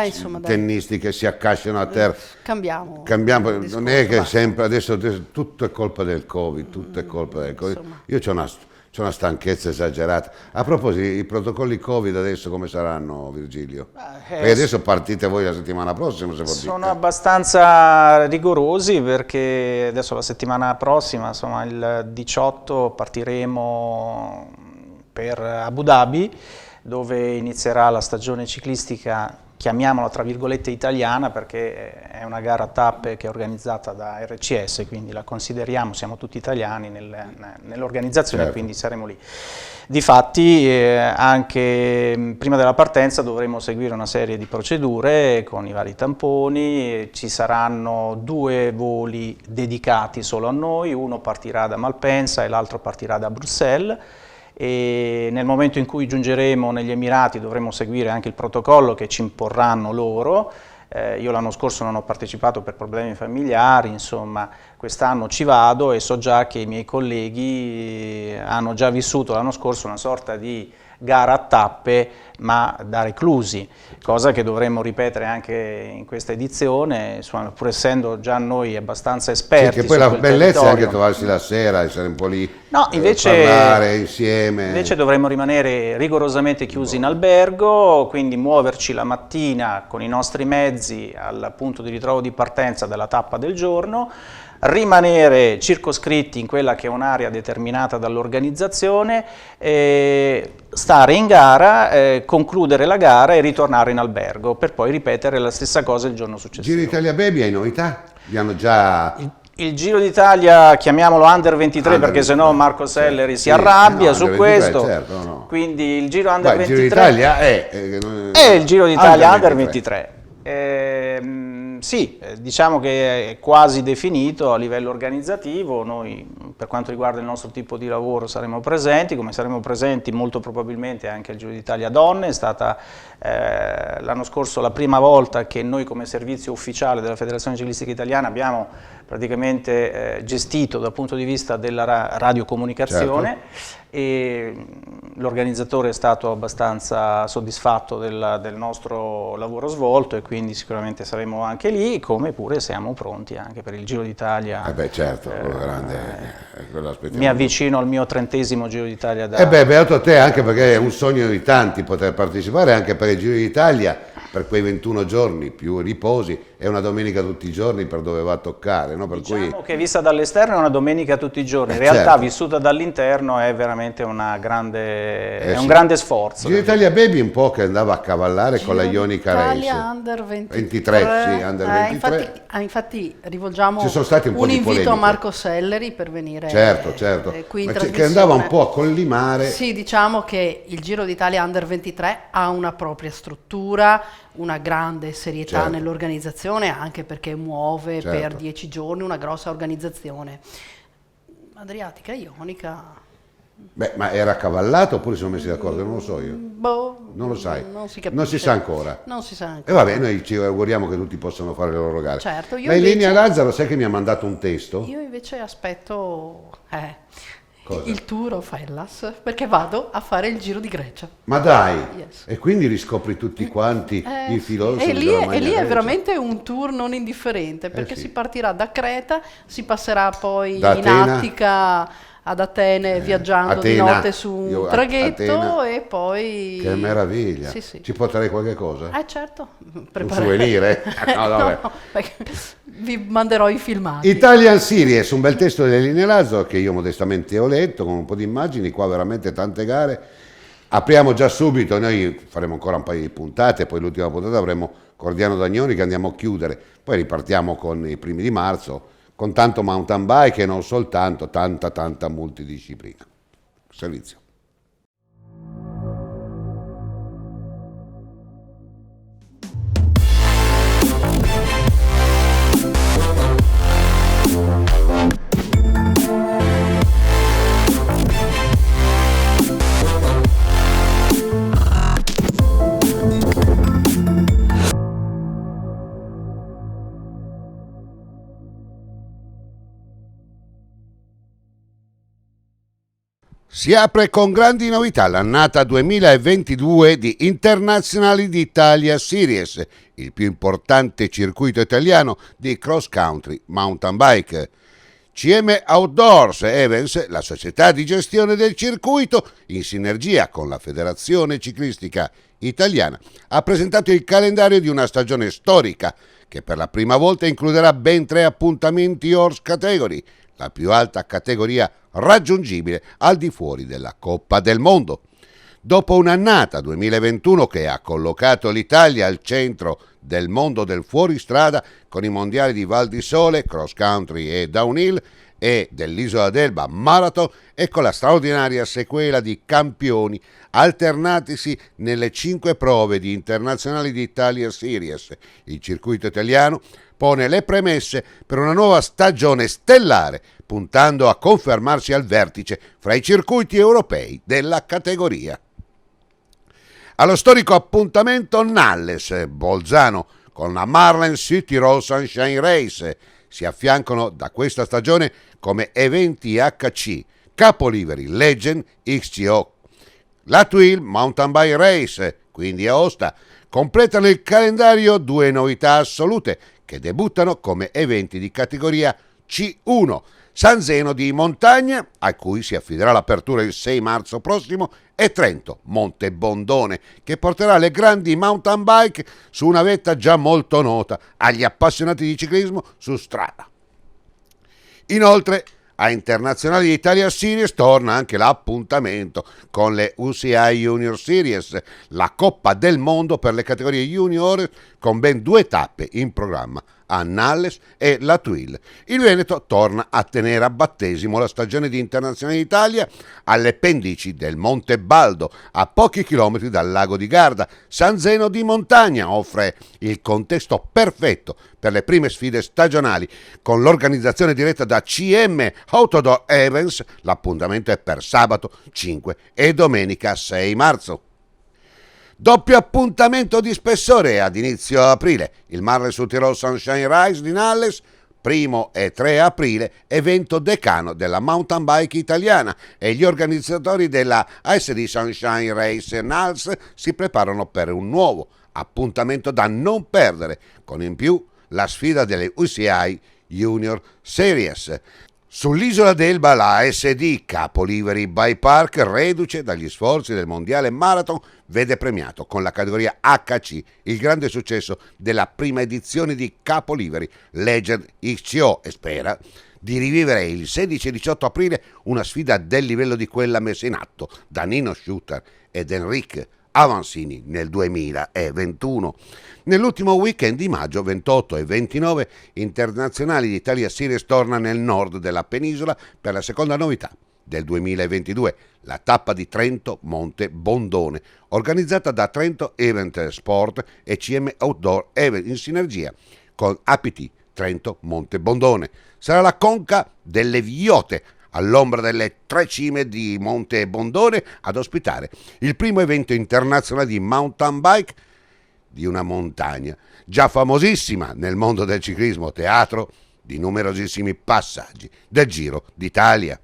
Insomma, tennisti che si accasciano a terra. Cambiamo, non è che sempre adesso tutto è colpa del Covid, tutto è colpa del Covid. Io c'ho una stanchezza esagerata. A proposito, i protocolli Covid adesso come saranno, Virgilio? Perché adesso partite voi la settimana prossima, se sono abbastanza rigorosi, perché adesso la settimana prossima, insomma il 18 partiremo per Abu Dhabi, dove inizierà la stagione ciclistica, chiamiamola tra virgolette italiana, perché è una gara a tappe che è organizzata da RCS, quindi la consideriamo, siamo tutti italiani nell'organizzazione, certo. Quindi saremo lì. Difatti anche prima della partenza dovremo seguire una serie di procedure con i vari tamponi, ci saranno 2 voli dedicati solo a noi, uno partirà da Malpensa e l'altro partirà da Bruxelles. E nel momento in cui giungeremo negli Emirati dovremo seguire anche il protocollo che ci imporranno loro. Io l'anno scorso non ho partecipato per problemi familiari, insomma quest'anno ci vado e so già che i miei colleghi hanno già vissuto l'anno scorso una sorta di gara a tappe ma da reclusi, cosa che dovremmo ripetere anche in questa edizione, insomma, pur essendo già noi abbastanza esperti. Sì, che poi la bellezza è anche trovarsi la sera, essere un po' lì, parlare insieme. Invece dovremmo rimanere rigorosamente chiusi in albergo, quindi muoverci la mattina con i nostri mezzi al punto di ritrovo di partenza della tappa del giorno, rimanere circoscritti in quella che è un'area determinata dall'organizzazione, stare in gara, concludere la gara e ritornare in albergo per poi ripetere la stessa cosa il giorno successivo. Giro Italia Baby, hai novità? Vi hanno già... Il Giro d'Italia, chiamiamolo Under 23 perché sennò Marco Selleri si arrabbia su 23, questo, certo, no. Quindi il Giro Under 23 il Giro d'Italia è il Giro d'Italia Under 23. Sì, diciamo che è quasi definito a livello organizzativo. Noi per quanto riguarda il nostro tipo di lavoro saremo presenti, come saremo presenti molto probabilmente anche al Giro d'Italia Donne. È stata l'anno scorso la prima volta che noi come servizio ufficiale della Federazione Ciclistica Italiana abbiamo praticamente gestito dal punto di vista della radiocomunicazione. Certo. E l'organizzatore è stato abbastanza soddisfatto del nostro lavoro svolto e quindi sicuramente saremo anche lì, come pure siamo pronti anche per il Giro d'Italia. Certo, mi avvicino al mio 30° Giro d'Italia. Beato a te, anche perché è un sogno di tanti poter partecipare anche per il Giro d'Italia. per quei 21 giorni più riposi, è una domenica tutti i giorni per dove va a toccare, no? Per diciamo cui... che vista dall'esterno è una domenica tutti i giorni, in realtà certo. vissuta dall'interno è veramente un grande sforzo. Giro Italia Baby un po' che andava a cavallare con la Ionica Race. Italia Under 23, sì, Under 23. Infatti rivolgiamo Ci sono stati un invito polemiche. a Marco Selleri per venire certo. qui in Ma trasmissione. che andava un po' a collimare. Sì, diciamo che il Giro d'Italia Under 23 ha una propria struttura, una grande serietà Certo. nell'organizzazione, anche perché muove Certo. per 10 giorni una grossa organizzazione. Adriatica Ionica... Beh, ma era cavallato oppure si sono messi d'accordo? Non lo so io. Non lo sai. Non si Non si sa ancora. Non si sa ancora. E vabbè, noi ci auguriamo che tutti possano fare le loro gare. Certo, io Ma in invece- linea Lazzaro, sai che mi ha mandato un testo? Io invece aspetto Cosa? il tour of Hellas, perché vado a fare il Giro di Grecia. Ma dai! Yes. E quindi riscopri tutti quanti i filosofi E lì, della e Magna lì è Grecia. veramente un tour non indifferente, perché sì. si partirà da Creta, si passerà poi Da in Atena. Attica ad Atene, viaggiando di Atena. notte su un Io a- traghetto Atena. e poi... Che meraviglia! Sì, sì. Ci porterei qualche cosa? Certo, Un preparerei. souvenir, eh? No, vabbè. No, perché vi manderò i filmati. Italian Series, un bel testo delle linee Lazzaro che io modestamente ho letto con un po' di immagini, qua veramente tante gare. Apriamo già subito, noi faremo ancora un paio di puntate, poi l'ultima puntata avremo Cordiano Dagnoni che andiamo a chiudere, poi ripartiamo con i primi di marzo, con tanto mountain bike e non soltanto, tanta multidisciplina. Servizio. Si apre con grandi novità l'annata 2022 di Internazionali d'Italia Series, il più importante circuito italiano di cross country mountain bike. CM Outdoors Events, la società di gestione del circuito, in sinergia con la Federazione Ciclistica Italiana, ha presentato il calendario di una stagione storica che per la prima volta includerà ben 3 appuntamenti Horse Category, la più alta categoria raggiungibile al di fuori della Coppa del Mondo. Dopo un'annata 2021 che ha collocato l'Italia al centro del mondo del fuoristrada con i mondiali di Val di Sole, cross country e downhill e dell'Isola d'Elba Marathon e con la straordinaria sequela di campioni alternatisi nelle 5 prove di Internazionali d'Italia Series, il circuito italiano pone le premesse per una nuova stagione stellare, puntando a confermarsi al vertice fra i circuiti europei della categoria. Allo storico appuntamento Nalles, Bolzano, con la Marlin City Road Sunshine Race, si affiancano da questa stagione come eventi HC, Capoliveri Legend XCO, la Twill Mountain Bike Race, quindi Aosta, completano il calendario 2 novità assolute che debuttano come eventi di categoria C1, San Zeno di Montagna, a cui si affiderà l'apertura il 6 marzo prossimo, e Trento Monte Bondone, che porterà le grandi mountain bike su una vetta già molto nota agli appassionati di ciclismo su strada. Inoltre, a Internazionali d'Italia Series torna anche l'appuntamento con le UCI Junior Series, la Coppa del Mondo per le categorie junior con ben 2 tappe in programma a Nalles e la Twill. Il Veneto torna a tenere a battesimo la stagione di Internazionale d'Italia alle pendici del Monte Baldo, a pochi chilometri dal lago di Garda. San Zeno di Montagna offre il contesto perfetto per le prime sfide stagionali. Con l'organizzazione diretta da CM Outdoor Events, l'appuntamento è per sabato 5 e domenica 6 marzo. Doppio appuntamento di spessore ad inizio aprile, il Marley Sul Tirol Sunshine Rise di Nalles, 1 e 3 aprile, evento decano della mountain bike italiana, e gli organizzatori della ASD Sunshine Race Nalles si preparano per un nuovo appuntamento da non perdere, con in più la sfida delle UCI Junior Series. Sull'isola d'Elba la ASD Capoliveri Bike Park, reduce dagli sforzi del mondiale marathon, vede premiato con la categoria HC il grande successo della prima edizione di Capoliveri Legend XCO e spera di rivivere il 16 e 18 aprile una sfida del livello di quella messa in atto da Nino Schutter ed Enrique Avancini nel 2021. Nell'ultimo weekend di maggio 28 e 29 internazionali di Italia Series torna nel nord della penisola per la seconda novità del 2022, la tappa di Trento Monte Bondone, organizzata da Trento Event Sport e CM Outdoor Event in sinergia con APT Trento Monte Bondone. Sarà la conca delle Viote, all'ombra delle 3 cime di Monte Bondone, ad ospitare il primo evento internazionale di mountain bike di una montagna, già famosissima nel mondo del ciclismo, teatro di numerosissimi passaggi del Giro d'Italia.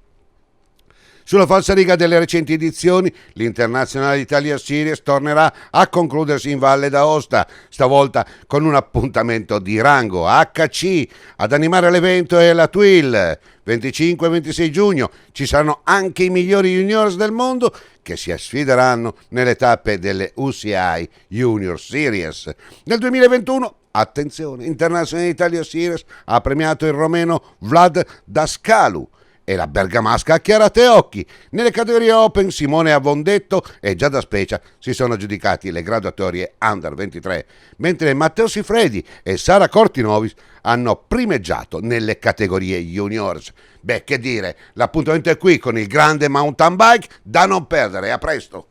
Sulla falsariga delle recenti edizioni, l'Internazionale Italia Series tornerà a concludersi in Valle d'Aosta, stavolta con un appuntamento di rango HC. Ad animare l'evento è la Twill. 25 e 26 giugno ci saranno anche i migliori juniors del mondo che si sfideranno nelle tappe delle UCI Junior Series. Nel 2021, attenzione, Internazionale Italia Series ha premiato il romeno Vlad Dascalu e la bergamasca Chiara Teocchi. Nelle categorie Open Simone Avondetto e Giada Specia si sono aggiudicati le graduatorie Under 23, mentre Matteo Sifredi e Sara Cortinovis hanno primeggiato nelle categorie Juniors. Beh, che dire, l'appuntamento è qui con il grande mountain bike da non perdere. A presto!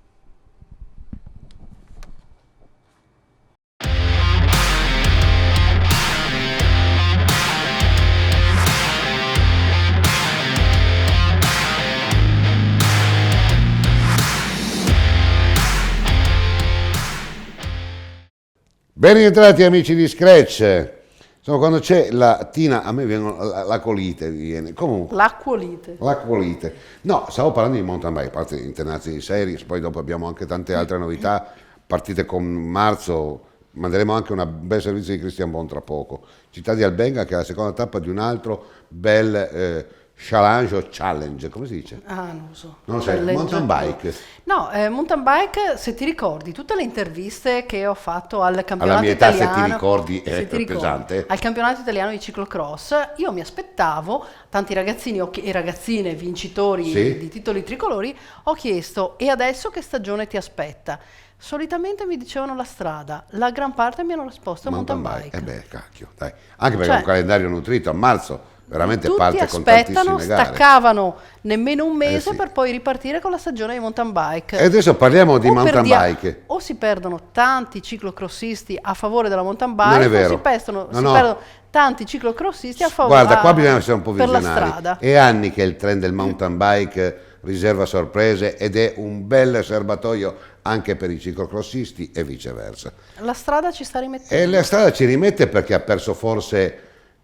Ben rientrati amici di Scratch. Insomma, quando c'è la Tina, a me viene la colite, viene. Comunque, l'acquolite. No, stavo parlando di mountain bike, a parte internazionali series, poi dopo abbiamo anche tante altre novità, partite con marzo, manderemo anche un bel servizio di Christian Bon tra poco. Città di Albenga, che è la seconda tappa di un altro bel challenge o challenge, come si dice? Non lo so. Non lo sai, mountain bike. No, mountain bike, se ti ricordi, tutte le interviste che ho fatto al campionato alla mia età, italiano, se ti ricordi, è pesante. Al campionato italiano di ciclocross, io mi aspettavo, tanti ragazzini e ragazzine vincitori di titoli tricolori, ho chiesto, e adesso che stagione ti aspetta? Solitamente mi dicevano la strada, la gran parte mi hanno risposto mountain bike. Cacchio, dai. Anche perché è un calendario nutrito, a marzo veramente tutti parte con tantissime gare. Staccavano nemmeno un mese per poi ripartire con la stagione di mountain bike. E adesso parliamo di mountain bike. O si perdono tanti ciclocrossisti a favore della mountain bike, non è vero. O si perdono tanti ciclocrossisti a favore Guarda, qua bisogna essere un po' per la visionari. strada. È anni che il trend del mountain bike riserva sorprese ed è un bel serbatoio anche per i ciclocrossisti e viceversa. La strada ci sta rimettendo. E la strada ci rimette perché ha perso forse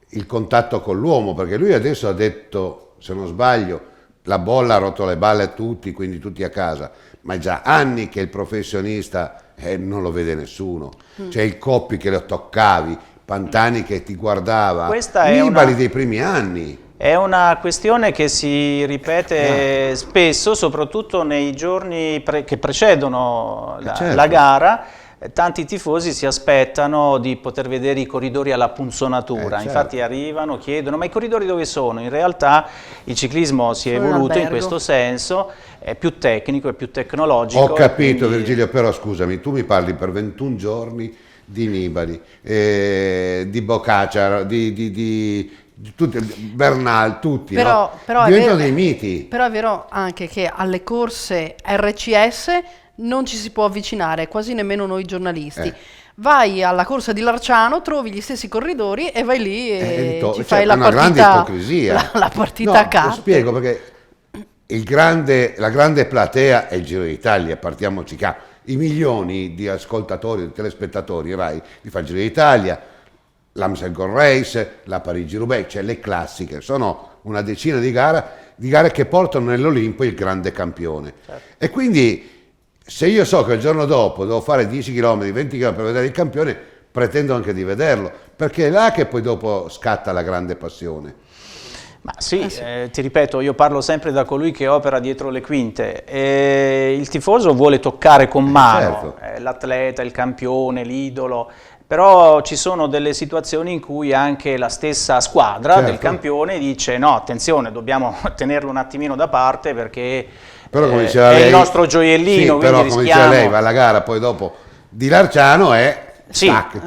il contatto con l'uomo, perché lui adesso ha detto, se non sbaglio, la bolla ha rotto le balle a tutti, quindi tutti a casa, ma è già anni che il professionista non lo vede nessuno. C'è il Coppi che lo toccavi, Pantani che ti guardava, Nibali dei primi anni. È una questione che si ripete spesso, soprattutto nei giorni che precedono la gara. Tanti tifosi si aspettano di poter vedere i corridori alla punzonatura, infatti arrivano, chiedono ma i corridori dove sono? In realtà il ciclismo si è evoluto in questo senso, è più tecnico, è più tecnologico. Ho capito Virgilio, però scusami, tu mi parli per 21 giorni di Nibali, di Bocacar, di tutti, Bernal, tutti, però diventano dei miti. Però è vero anche che alle corse RCS non ci si può avvicinare, quasi nemmeno noi giornalisti. Vai alla corsa di Larciano, trovi gli stessi corridori e vai lì e ci fai la partita. Grande ipocrisia. La partita a carte. Lo spiego perché la grande platea è il Giro d'Italia, partiamoci qua. I milioni di ascoltatori, di telespettatori Rai li fa il Giro d'Italia, l'Amstel Gold Race, la Parigi-Roubaix, cioè le classiche, sono una decina di gare che portano nell'Olimpo il grande campione. E quindi se io so che il giorno dopo devo fare 10 km, 20 km per vedere il campione, pretendo anche di vederlo, perché è là che poi dopo scatta la grande passione. Ma sì, ti ripeto, io parlo sempre da colui che opera dietro le quinte. Il tifoso vuole toccare con mano l'atleta, il campione, l'idolo, però ci sono delle situazioni in cui anche la stessa squadra del campione dice no, attenzione, dobbiamo tenerlo un attimino da parte perché però, come è lei, il nostro gioiellino, sì, però come diceva lei, va alla gara poi dopo di Larciano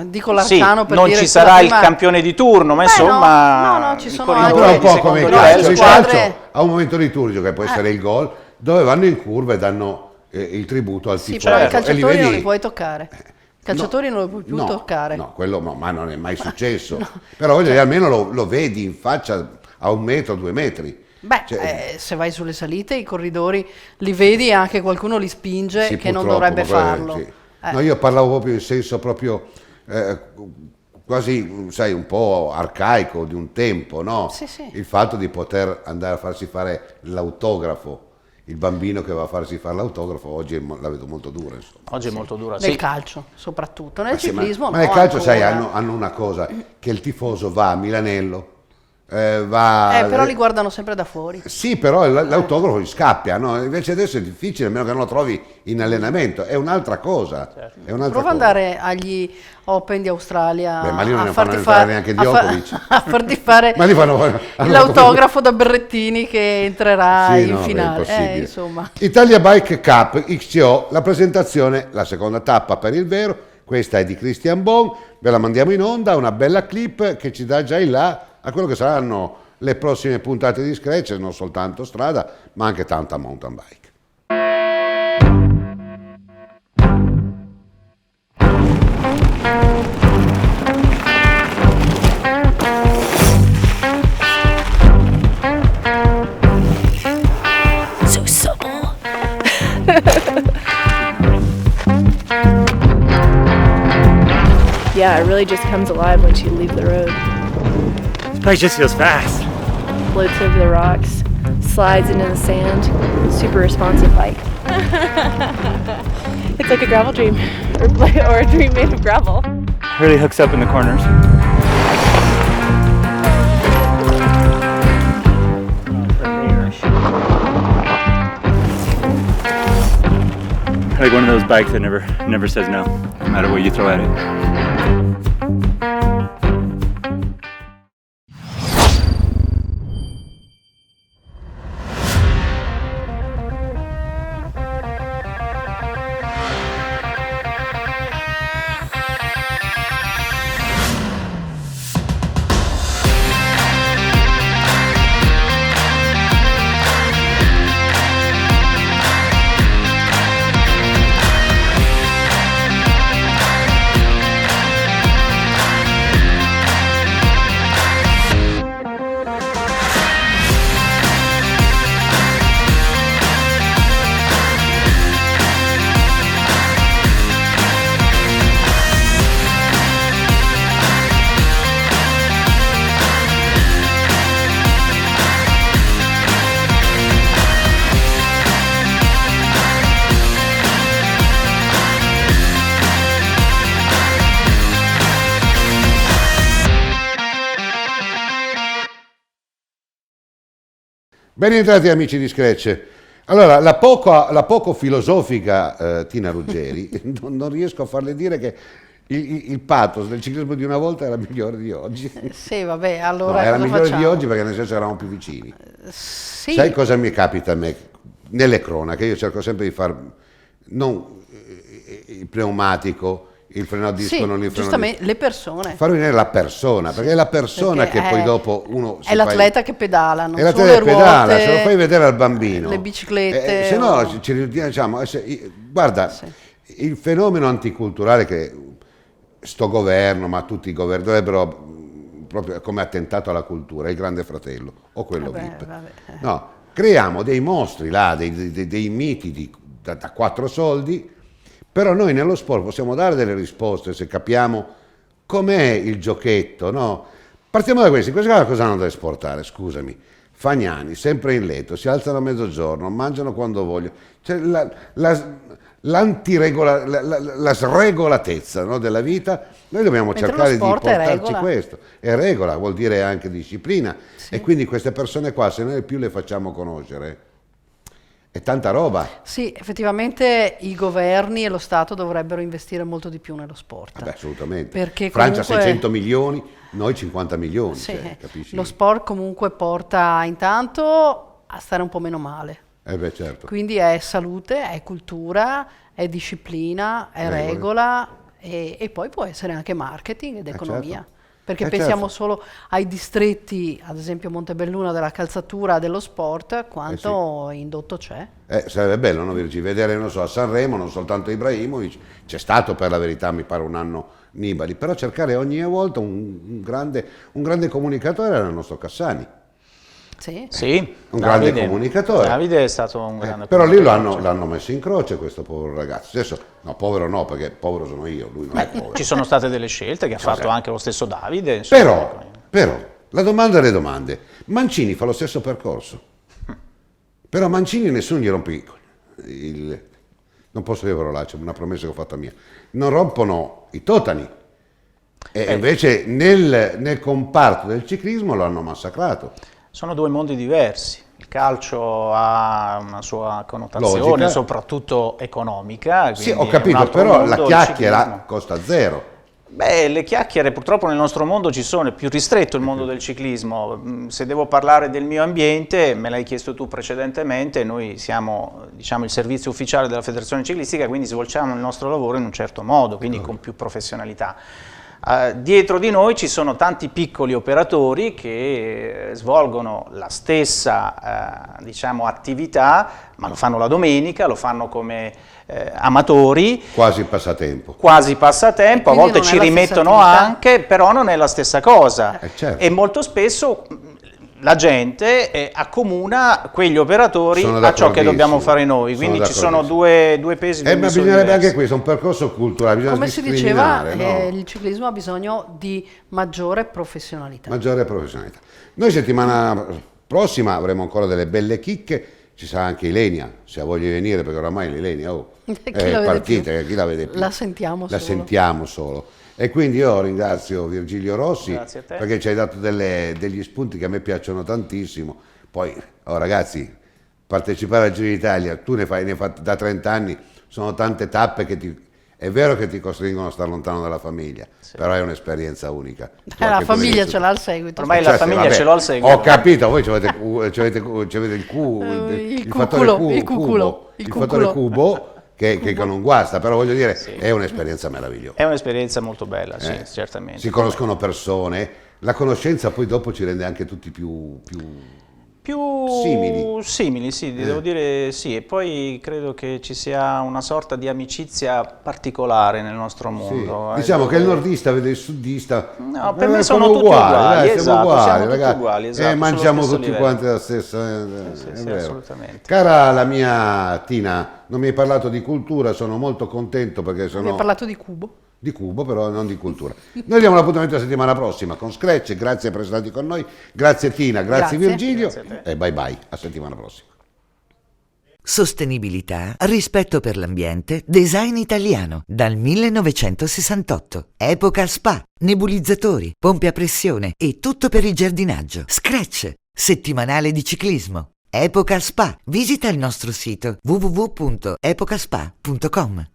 dico Larciano per non dire ci sarà il campione di turno, ma insomma no, ci sono però un po' come il calcio ha un momento liturgico che può essere il gol, dove vanno in curva e danno il tributo al tifoso. Però i calciatori non li puoi toccare. Calciatori non lo puoi più toccare. No, quello ma non è mai successo. Però voglio dire, almeno lo vedi in faccia a 1 metro, 2 metri. Se vai sulle salite i corridori li vedi e anche qualcuno li spinge che non dovrebbe farlo. No, io parlavo proprio in senso proprio quasi, sai, un po' arcaico di un tempo, no? Sì. Il fatto di poter andare a farsi fare l'autografo. Il bambino che va a farsi fare l'autografo oggi la vedo molto dura. Insomma. Oggi è molto dura, nel calcio soprattutto, nel ciclismo ma nel calcio sai, hanno una cosa, che il tifoso va a Milanello, però li guardano sempre da fuori. Sì, però l'autografo gli scappia, no? Invece adesso è difficile, a meno che non lo trovi in allenamento, è un'altra cosa. Prova ad andare agli Open di Australia ma lì non ne fanno entrare neanche Djokovic. A farti fare l'autografo da Berrettini che entrerà in finale. Insomma. Italia Bike Cup XCO, la presentazione, la seconda tappa per il vero, questa è di Christian Bon, ve la mandiamo in onda, una bella clip che ci dà già in là a quello che saranno le prossime puntate di Scratch, non soltanto strada, ma anche tanta mountain bike. So supple. Yeah, it really just comes alive once you leave the road. This bike just feels fast. Floats over the rocks, slides into the sand. Super responsive bike. It's like a gravel dream, or a dream made of gravel. Really hooks up in the corners. Like one of those bikes that never says no matter what you throw at it. Ben entrati amici di Scratch. Allora, la poco filosofica Tina Ruggeri, non riesco a farle dire che il pathos del ciclismo di una volta era migliore di oggi. Sì, vabbè, allora era migliore facciamo? di oggi perché nel senso eravamo più vicini. Sì. Sai cosa mi capita a me? Nelle cronache io cerco sempre di far non il pneumatico, il freno a disco, non il freno giustamente, le persone. Far venire la persona, perché è la persona che poi dopo uno è l'atleta che pedala, non è l'atleta sono le che ruote, pedala, se lo fai vedere al bambino. Le biciclette. Se no ci diciamo, guarda, il fenomeno anticulturale che sto governo, ma tutti i governi dovrebbero proprio come attentato alla cultura, il Grande Fratello o quello VIP. No, creiamo dei mostri là, dei miti da 4 soldi. Però noi nello sport possiamo dare delle risposte se capiamo com'è il giochetto, no? Partiamo da questi qua cosa hanno da esportare, scusami. Fagnani, sempre in letto, si alzano a mezzogiorno, mangiano quando vogliono. Cioè, la sregolatezza, no, della vita, noi dobbiamo cercare di portarci questo. È regola, vuol dire anche disciplina. Sì. E quindi queste persone qua, se noi più le facciamo conoscere, è tanta roba. Sì, effettivamente i governi e lo Stato dovrebbero investire molto di più nello sport. Assolutamente. Perché Francia comunque... 600 milioni, noi 50 milioni. Sì, capisci? Lo sport comunque porta intanto a stare un po' meno male. Certo. Quindi è salute, è cultura, è disciplina, è regola e poi può essere anche marketing ed economia. Certo. Perché pensiamo solo ai distretti, ad esempio Montebelluna, della calzatura, dello sport, quanto indotto c'è. Sarebbe bello, no, Virgi, vedere, non so, a Sanremo, non soltanto Ibrahimovic, c'è stato per la verità, mi pare un anno Nibali, però cercare ogni volta un grande comunicatore era il nostro Cassani. Sì, un grande comunicatore. Davide è stato un grande però lì l'hanno messo in croce questo povero ragazzo. Adesso, no, povero no, perché povero sono io, lui non è povero. Ci sono state delle scelte che ha fatto anche lo stesso Davide. Insomma. Però, la domanda delle domande, Mancini fa lo stesso percorso. Però Mancini nessuno gli rompe non posso dire parolacce, è una promessa che ho fatta mia. Non rompono i totani. E invece nel comparto del ciclismo lo hanno massacrato. Sono due mondi diversi. Il calcio ha una sua connotazione, logica, soprattutto economica. Sì, ho capito, però la chiacchiera costa zero. Le chiacchiere purtroppo nel nostro mondo ci sono, è più ristretto il mondo del ciclismo. Se devo parlare del mio ambiente, me l'hai chiesto tu precedentemente, noi siamo, diciamo, il servizio ufficiale della Federazione Ciclistica, quindi svolgiamo il nostro lavoro in un certo modo, quindi con più professionalità. Dietro di noi ci sono tanti piccoli operatori che svolgono la stessa diciamo, attività, ma lo fanno la domenica, lo fanno come amatori. Quasi passatempo. Quasi passatempo, a volte ci rimettono anche, però non è la stessa cosa. Certo. E molto spesso la gente accomuna quegli operatori a ciò che dobbiamo fare noi, quindi ci sono due pesi. Ma bisognerebbe anche questo, un percorso culturale, bisogna come si diceva, il ciclismo ha bisogno di maggiore professionalità. Noi settimana prossima avremo ancora delle belle chicche, ci sarà anche Ilenia, se ha voglia di venire, perché oramai l'Ilenia è partita, chi la vede più? La sentiamo solo. E quindi io ringrazio Virgilio Rossi perché ci hai dato degli spunti che a me piacciono tantissimo. Poi, ragazzi, partecipare al Giro d'Italia, tu ne fai da 30 anni, sono tante tappe che è vero che ti costringono a stare lontano dalla famiglia, però è un'esperienza unica. La famiglia ce l'ha al seguito. Ormai la famiglia ce l'ho al seguito. Ho capito, voi avete il fattore cubo. Che non guasta, però voglio dire, è un'esperienza meravigliosa. È un'esperienza molto bella, sì, certamente. Si conoscono persone, la conoscenza poi dopo ci rende anche tutti più simili, sì, devo dire sì, e poi credo che ci sia una sorta di amicizia particolare nel nostro mondo. Sì. Diciamo che il nordista vede il sudista, no, per me sono tutti uguali, siamo tutti uguali, e mangiamo tutti quanti la stessa, sì, assolutamente. Cara la mia Tina, non mi hai parlato di cultura, sono molto contento perché mi hai parlato di cubo. Di cubo, però non di cultura. Noi diamo l'appuntamento la settimana prossima con Scratch, grazie per essere stati con noi, grazie Tina, grazie Virgilio e bye bye, a settimana prossima. Sostenibilità, rispetto per l'ambiente, design italiano, dal 1968. Epoca Spa, nebulizzatori, pompe a pressione e tutto per il giardinaggio. Scratch, settimanale di ciclismo. Epoca Spa, visita il nostro sito www.epocaspa.com.